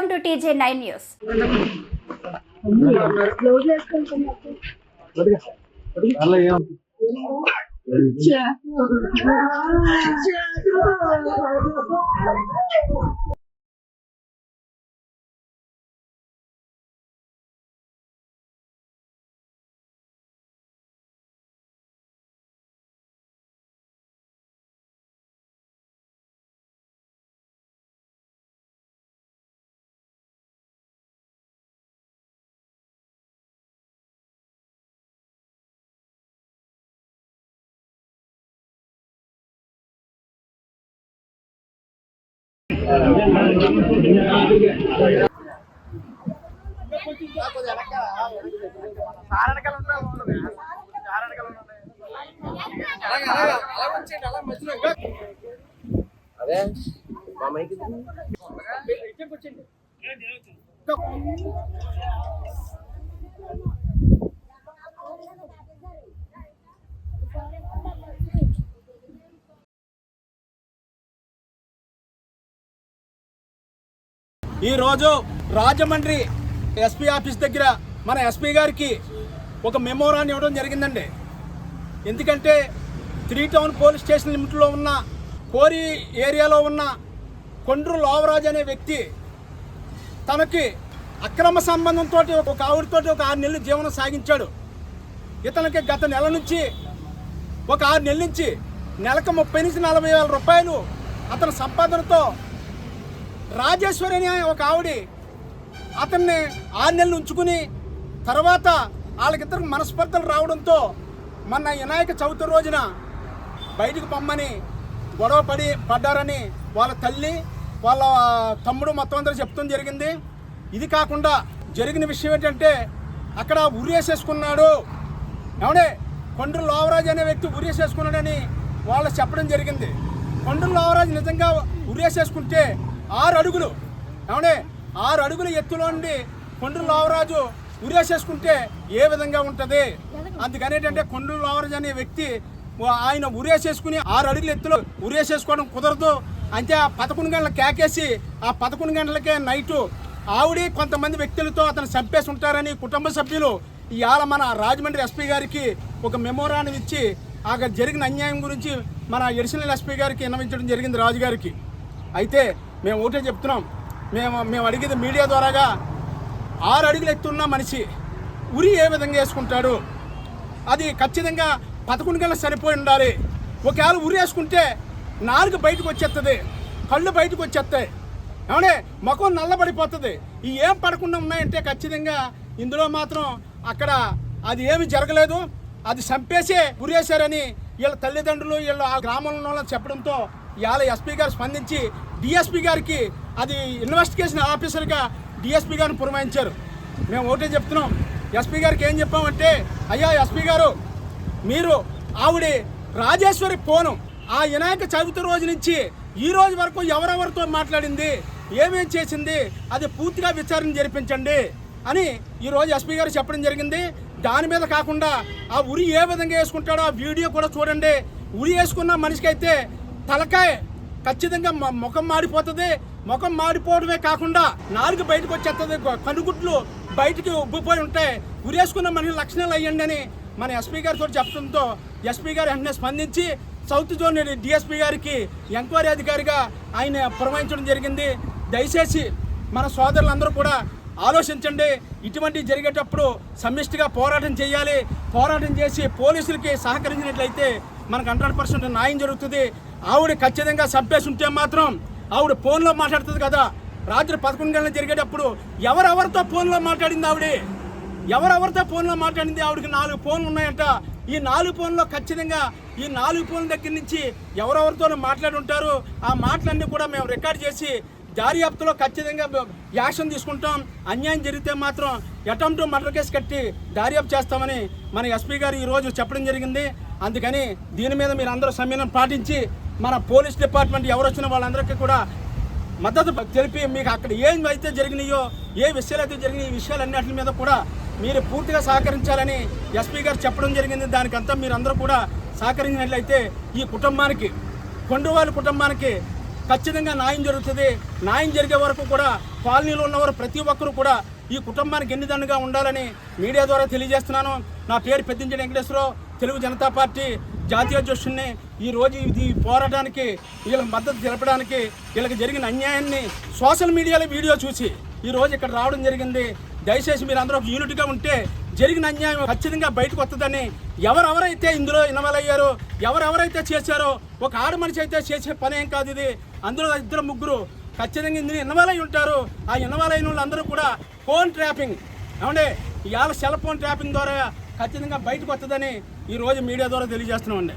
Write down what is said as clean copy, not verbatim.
Welcome to TJ9 News. అదే మా mic ఈరోజు రాజమండ్రి ఎస్పీ ఆఫీస్ దగ్గర మన ఎస్పీ గారికి ఒక మెమోరాన్ని ఇవ్వడం జరిగిందండి. ఎందుకంటే 3 టౌన్ పోలీస్ స్టేషన్ లిమిట్లో ఉన్న కోరి ఏరియాలో ఉన్న కొండ్రు లోవరాజు అనే వ్యక్తి తనకి అక్రమ సంబంధంతో ఒక ఆవిడతో ఒక 6 నెలలు జీవనం సాగించాడు. ఇతనికి గత నెల నుంచి ఒక 6 నెలల నుంచి నెలకు 30 నుంచి 40 వేల రూపాయలు అతని సంపాదనతో రాజేశ్వరి అనే ఒక ఆవిడ అతన్ని 6 నెలలు ఉంచుకుని తర్వాత వాళ్ళకిద్దరికి మనస్పర్ధలు రావడంతో మొన్న వినాయక చవితి రోజున బయటకు పొమ్మని గొడవ పడ్డారని వాళ్ళ తల్లి వాళ్ళ తమ్ముడు మొత్తం అందరూ చెప్తాం జరిగింది. ఇది కాకుండా జరిగిన విషయం ఏంటంటే అక్కడ ఉరేసేసుకున్నాడు. ఏమంటే కొండ్రు లోవరాజు అనే వ్యక్తి ఉరేసేసుకున్నాడని వాళ్ళు చెప్పడం జరిగింది. కొండ్రు లోవరాజు నిజంగా ఉరేసేసుకుంటే 6 అడుగులు ఏమంటే 6 అడుగుల ఎత్తులో నుండి కొండ్రు లోవరాజు ఉరేసేసుకుంటే ఏ విధంగా ఉంటుంది? అందుకని ఏంటంటే కొండ్రు లోవరాజు అనే వ్యక్తి ఆయన ఉరేసేసుకుని 6 అడుగుల ఎత్తులో ఉరేసేసుకోవడం కుదరదు. అంటే ఆ 11 గంటల కేకేసి ఆ 11 గంటలకే నైటు ఆవిడ కొంతమంది వ్యక్తులతో అతను చంపేసి ఉంటారని కుటుంబ సభ్యులు ఇవాళ మన రాజమండ్రి ఎస్పీ గారికి ఒక మెమోరాన్ని ఇచ్చి అక్కడ జరిగిన అన్యాయం గురించి మన అడిషనల్ ఎస్పీ గారికి విన్నవించడం జరిగింది రాజు గారికి. అయితే మేము ఒకటే చెప్తున్నాం, మేము అడిగేది మీడియా ద్వారాగా 6 అడుగులు ఎత్తున్న మనిషి ఉరి ఏ విధంగా వేసుకుంటాడు? అది ఖచ్చితంగా 11 గంటలు సరిపోయి ఉండాలి. ఒకవేళ ఉరి వేసుకుంటే నాలుగు బయటకు వచ్చేస్తుంది, కళ్ళు బయటకు వచ్చేస్తాయి, ఏమంటే ముఖం నల్లబడిపోతుంది. ఈ ఏం పడకుండా ఉన్నాయంటే ఖచ్చితంగా ఇందులో మాత్రం అక్కడ అది ఏమి జరగలేదు, అది చంపేసే ఉరేశారని వీళ్ళ తల్లిదండ్రులు వీళ్ళ ఆ గ్రామంలో చెప్పడంతో ఇవాళ ఎస్పీ గారు స్పందించి డిఎస్పీ గారికి అది ఇన్వెస్టిగేషన్ ఆఫీసర్గా డిఎస్పీ గారిని పురమాయించారు. మేము ఒకటే చెప్తున్నాం, ఎస్పీ గారికి ఏం చెప్పామంటే, అయ్యా ఎస్పీ గారు మీరు ఆవిడ రాజేశ్వరి ఫోను ఆ వినాయక చవితి రోజు నుంచి ఈ రోజు వరకు ఎవరెవరితో మాట్లాడింది, ఏమేం చేసింది, అది పూర్తిగా విచారణ జరిపించండి అని ఈరోజు ఎస్పీ గారు చెప్పడం జరిగింది. దాని మీద కాకుండా ఆ ఉరి ఏ విధంగా వేసుకుంటాడో ఆ వీడియో కూడా చూడండి. ఉరి వేసుకున్న మనిషికి అయితే తలకాయ ఖచ్చితంగా ముఖం మాడిపోతుంది. ముఖం మాడిపోవడమే కాకుండా నాలుగు బయటకు వచ్చేస్తుంది, కనుగుడ్లు బయటికి ఉబ్బిపోయి ఉంటాయి. ఉరేసుకున్న మనిషి లక్షణాలు అయ్యండి అని మన ఎస్పీ గారితో చెప్పడంతో ఎస్పీ గారు వెంటనే స్పందించి సౌత్ జోన్ డిఎస్పీ గారికి ఎంక్వైరీ అధికారిగా ఆయన పురమాయించడం జరిగింది. దయచేసి మన సోదరులందరూ కూడా ఆలోచించండి. ఇటువంటి జరిగేటప్పుడు సమిష్టిగా పోరాటం చేయాలి. పోరాటం చేసి పోలీసులకి సహకరించినట్లయితే మనకు 100% న్యాయం జరుగుతుంది. ఆవిడ ఖచ్చితంగా చంపేసి ఉంటే మాత్రం ఆవిడ ఫోన్లో మాట్లాడుతుంది కదా. రాత్రి 11 గంటలు జరిగేటప్పుడు ఎవరెవరితో ఫోన్లో మాట్లాడింది ఆవిడ, ఎవరెవరితో ఫోన్లో మాట్లాడింది? ఆవిడకి 4 ఫోన్లు ఉన్నాయంట. ఈ 4 ఫోన్లో ఖచ్చితంగా ఈ 4 ఫోన్ల దగ్గర నుంచి ఎవరెవరితో మాట్లాడి ఉంటారు. ఆ మాటలన్నీ కూడా మేము రికార్డ్ చేసి దర్యాప్తులో ఖచ్చితంగా యాక్షన్ తీసుకుంటాం. అన్యాయం జరిగితే మాత్రం అటెంప్ట్ మర్డర్ కేసు కట్టి దర్యాప్తు చేస్తామని మన ఎస్పీ గారు ఈరోజు చెప్పడం జరిగింది. అందుకని దీని మీద మీరు అందరూ సమన్వయం పాటించి మన పోలీస్ డిపార్ట్మెంట్ ఎవరు వచ్చిన వాళ్ళందరికీ కూడా మద్దతు తెలిపి మీకు అక్కడ ఏం అయితే జరిగినాయో, ఏ విషయాలు అయితే జరిగినాయి, ఈ విషయాలన్నింటి మీద కూడా మీరు పూర్తిగా సహకరించాలని ఎస్పీ గారు చెప్పడం జరిగింది. దానికంతా మీరు అందరూ కూడా సహకరించినట్లయితే ఈ కుటుంబానికి, కొండ్రువాళ్ళ కుటుంబానికి ఖచ్చితంగా న్యాయం జరుగుతుంది. న్యాయం జరిగే వరకు కూడా కాలనీలో ఉన్నవారు ప్రతి ఒక్కరూ కూడా ఈ కుటుంబానికి ఎన్నిదన్నుగా ఉండాలని మీడియా ద్వారా తెలియజేస్తున్నాను. నా పేరు పెద్దింటి వెంకటేశ్వరరావు, తెలుగు జనతా పార్టీ జాతీయ అధ్యక్షుడిని. ఈరోజు ఇది పోరాటానికి వీళ్ళకి మద్దతు తెలపడానికి, వీళ్ళకి జరిగిన అన్యాయాన్ని సోషల్ మీడియాలో వీడియో చూసి ఈరోజు ఇక్కడ రావడం జరిగింది. దయచేసి మీరు అందరూ ఒక యూనిట్గా ఉంటే జరిగిన అన్యాయం ఖచ్చితంగా బయటకు వస్తుందని, ఎవరెవరైతే ఇందులో ఇన్వాల్వ్ అయ్యారో, ఎవరెవరైతే చేశారో, ఒక ఆడ మనిషి అయితే చేసే పని ఏం కాదు ఇది. అందులో 2-3 ఖచ్చితంగా ఇందులో ఇన్వాల్వ్ అయి ఉంటారు. ఆ ఇన్వాల్వ్ అయిన వాళ్ళందరూ కూడా ఫోన్ ట్రాపింగ్ ఏమంటే ఇవాళ సెల్ ఫోన్ ట్రాపింగ్ ద్వారా ఖచ్చితంగా బయటకు వస్తుందని ఈరోజు మీడియా ద్వారా తెలియజేస్తున్నామండి.